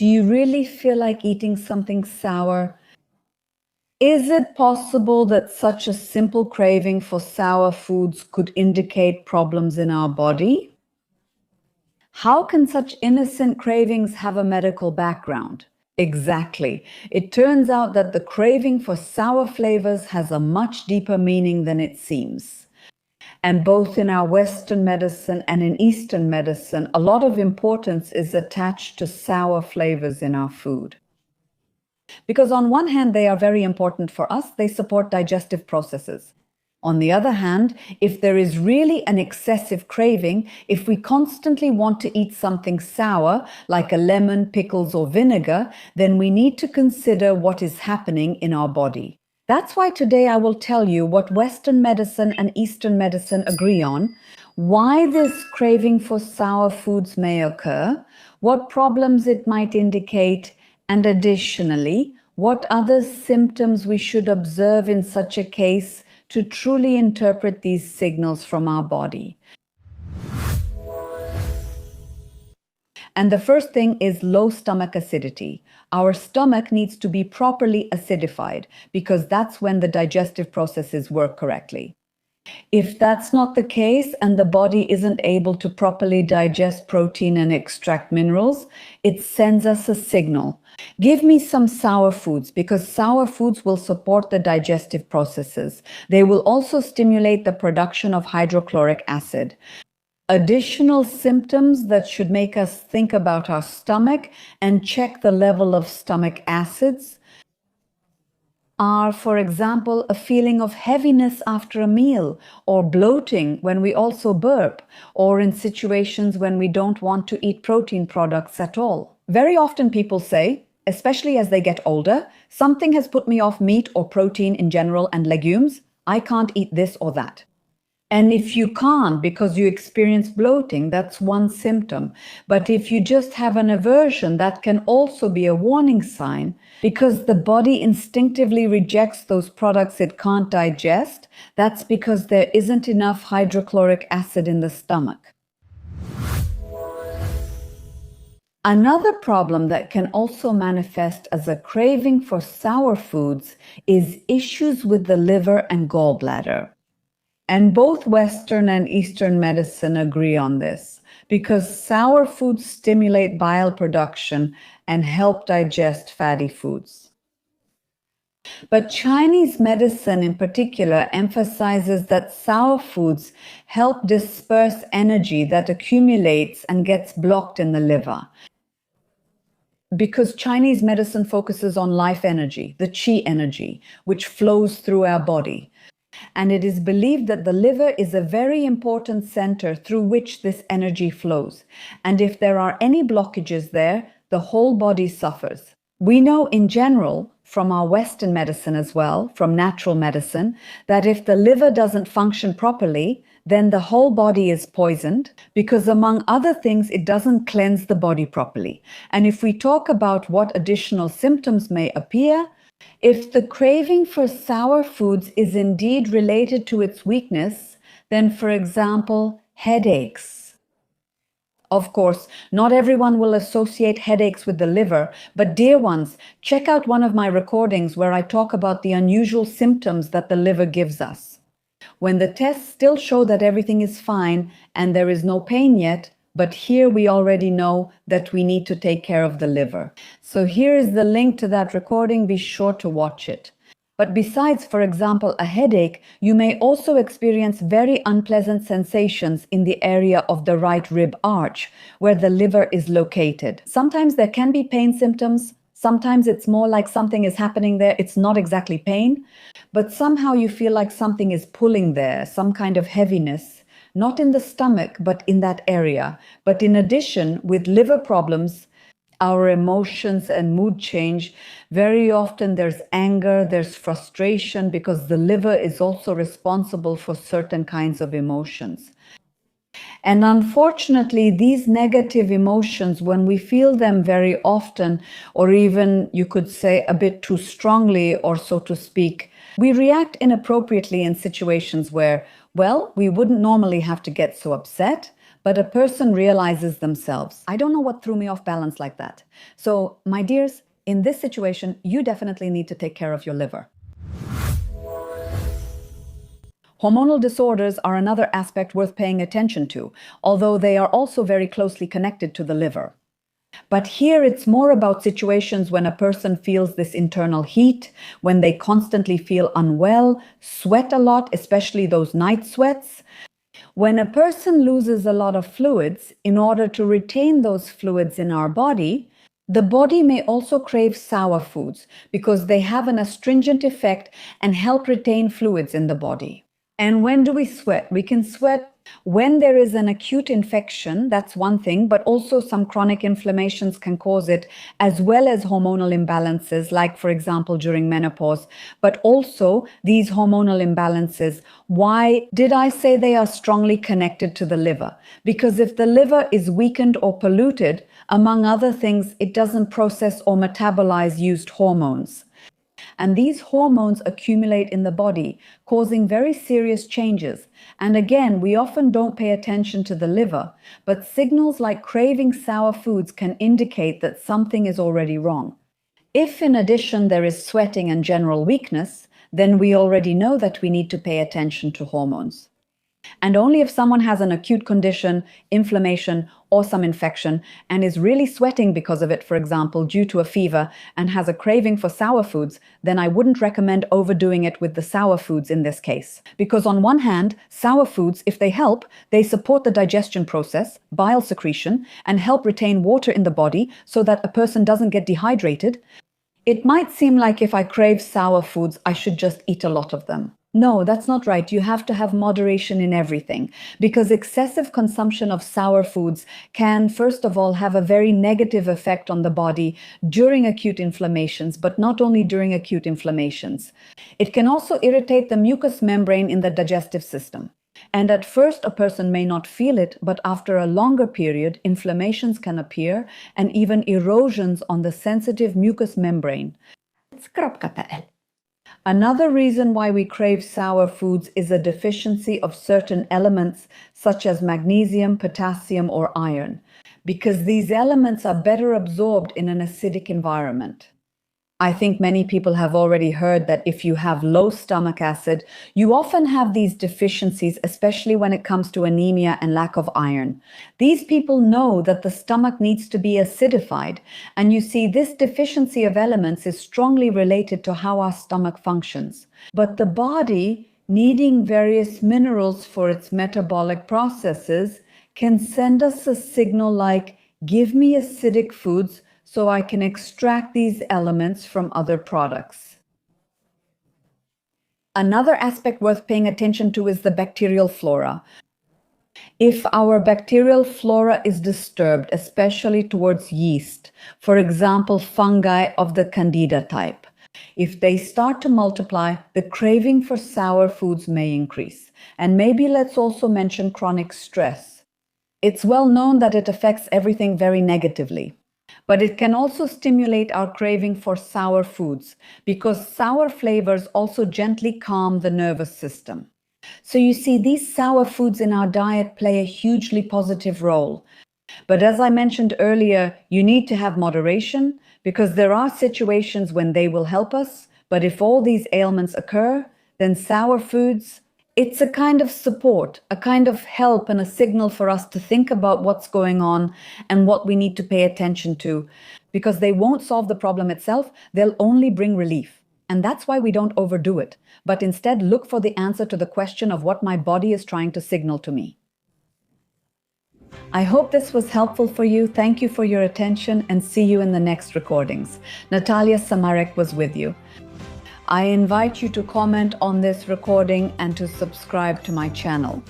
Do you really feel like eating something sour? Is it possible that such a simple craving for sour foods could indicate problems in our body? How can such innocent cravings have a medical background? Exactly. It turns out that the craving for sour flavors has a much deeper meaning than it seems. And both in our Western medicine and in Eastern medicine, a lot of importance is attached to sour flavors in our food. Because on one hand, they are very important for us, they support digestive processes. On the other hand, if there is really an excessive craving, if we constantly want to eat something sour, like a lemon, pickles, or vinegar, then we need to consider what is happening in our body. That's why today I will tell you what Western medicine and Eastern medicine agree on, why this craving for sour foods may occur, what problems it might indicate, and additionally, what other symptoms we should observe in such a case to truly interpret these signals from our body. And the first thing is low stomach acidity. Our stomach needs to be properly acidified because that's when the digestive processes work correctly. If that's not the case and the body isn't able to properly digest protein and extract minerals, it sends us a signal. Give me some sour foods because sour foods will support the digestive processes. They will also stimulate the production of hydrochloric acid. Additional symptoms that should make us think about our stomach and check the level of stomach acids are, for example, a feeling of heaviness after a meal, or bloating when we also burp, or in situations when we don't want to eat protein products at all. Very often people say, especially as they get older, something has put me off meat or protein in general and legumes. I can't eat this or that. And if you can't because you experience bloating, that's one symptom. But if you just have an aversion, that can also be a warning sign because the body instinctively rejects those products it can't digest. That's because there isn't enough hydrochloric acid in the stomach. Another problem that can also manifest as a craving for sour foods is issues with the liver and gallbladder. And both Western and Eastern medicine agree on this because sour foods stimulate bile production and help digest fatty foods. But Chinese medicine in particular emphasizes that sour foods help disperse energy that accumulates and gets blocked in the liver. Because Chinese medicine focuses on life energy, the qi energy, which flows through our body. And it is believed that the liver is a very important center through which this energy flows. And if there are any blockages there, the whole body suffers. We know in general, from our Western medicine as well, from natural medicine, that if the liver doesn't function properly, then the whole body is poisoned because, among other things, it doesn't cleanse the body properly. And if we talk about what additional symptoms may appear, if the craving for sour foods is indeed related to its weakness, then, for example, headaches. Of course, not everyone will associate headaches with the liver, but dear ones, check out one of my recordings where I talk about the unusual symptoms that the liver gives us. When the tests still show that everything is fine and there is no pain yet, but here we already know that we need to take care of the liver. So here is the link to that recording. Be sure to watch it. But besides, for example, a headache, you may also experience very unpleasant sensations in the area of the right rib arch, where the liver is located. Sometimes there can be pain symptoms. Sometimes it's more like something is happening there. It's not exactly pain, but somehow you feel like something is pulling there, some kind of heaviness. Not in the stomach, but in that area. But in addition, with liver problems, our emotions and mood change. Very often there's anger, there's frustration, because the liver is also responsible for certain kinds of emotions. And unfortunately, these negative emotions, when we feel them very often, or even you could say a bit too strongly, or so to speak, we react inappropriately in situations where, well, we wouldn't normally have to get so upset, but a person realizes themselves, I don't know what threw me off balance like that. So, my dears, in this situation, you definitely need to take care of your liver. Hormonal disorders are another aspect worth paying attention to, although they are also very closely connected to the liver. But here it's more about situations when a person feels this internal heat, when they constantly feel unwell, sweat a lot, especially those night sweats. When a person loses a lot of fluids, in order to retain those fluids in our body, the body may also crave sour foods because they have an astringent effect and help retain fluids in the body. And when do we sweat? We can sweat when there is an acute infection, that's one thing, but also some chronic inflammations can cause it, as well as hormonal imbalances, like, for example, during menopause. But also these hormonal imbalances, why did I say they are strongly connected to the liver? Because if the liver is weakened or polluted, among other things, it doesn't process or metabolize used hormones. And these hormones accumulate in the body, causing very serious changes. And again, we often don't pay attention to the liver, but signals like craving sour foods can indicate that something is already wrong. If in addition there is sweating and general weakness, then we already know that we need to pay attention to hormones. And only if someone has an acute condition, inflammation, or some infection, and is really sweating because of it, for example, due to a fever, and has a craving for sour foods, then I wouldn't recommend overdoing it with the sour foods in this case. Because on one hand, sour foods, if they help, they support the digestion process, bile secretion, and help retain water in the body so that a person doesn't get dehydrated. It might seem like if I crave sour foods, I should just eat a lot of them. No, that's not right. You have to have moderation in everything, because excessive consumption of sour foods can, first of all, have a very negative effect on the body during acute inflammations, but not only during acute inflammations. It can also irritate the mucous membrane in the digestive system. And at first, a person may not feel it, but after a longer period, inflammations can appear and even erosions on the sensitive mucous membrane. Another reason why we crave sour foods is a deficiency of certain elements such as magnesium, potassium, or iron, because these elements are better absorbed in an acidic environment. I think many people have already heard that if you have low stomach acid, you often have these deficiencies, especially when it comes to anemia and lack of iron. These people know that the stomach needs to be acidified, and you see this deficiency of elements is strongly related to how our stomach functions. But the body, needing various minerals for its metabolic processes, can send us a signal like, give me acidic foods, so I can extract these elements from other products. Another aspect worth paying attention to is the bacterial flora. If our bacterial flora is disturbed, especially towards yeast, for example, fungi of the Candida type, if they start to multiply, the craving for sour foods may increase. And maybe let's also mention chronic stress. It's well known that it affects everything very negatively. But it can also stimulate our craving for sour foods because sour flavors also gently calm the nervous system. So you see, these sour foods in our diet play a hugely positive role. But as I mentioned earlier, you need to have moderation because there are situations when they will help us. But if all these ailments occur, then sour foods, it's a kind of support, a kind of help and a signal for us to think about what's going on and what we need to pay attention to, because they won't solve the problem itself, they'll only bring relief. And that's why we don't overdo it, but instead look for the answer to the question of what my body is trying to signal to me. I hope this was helpful for you. Thank you for your attention and see you in the next recordings. Natalia Samarek was with you. I invite you to comment on this recording and to subscribe to my channel.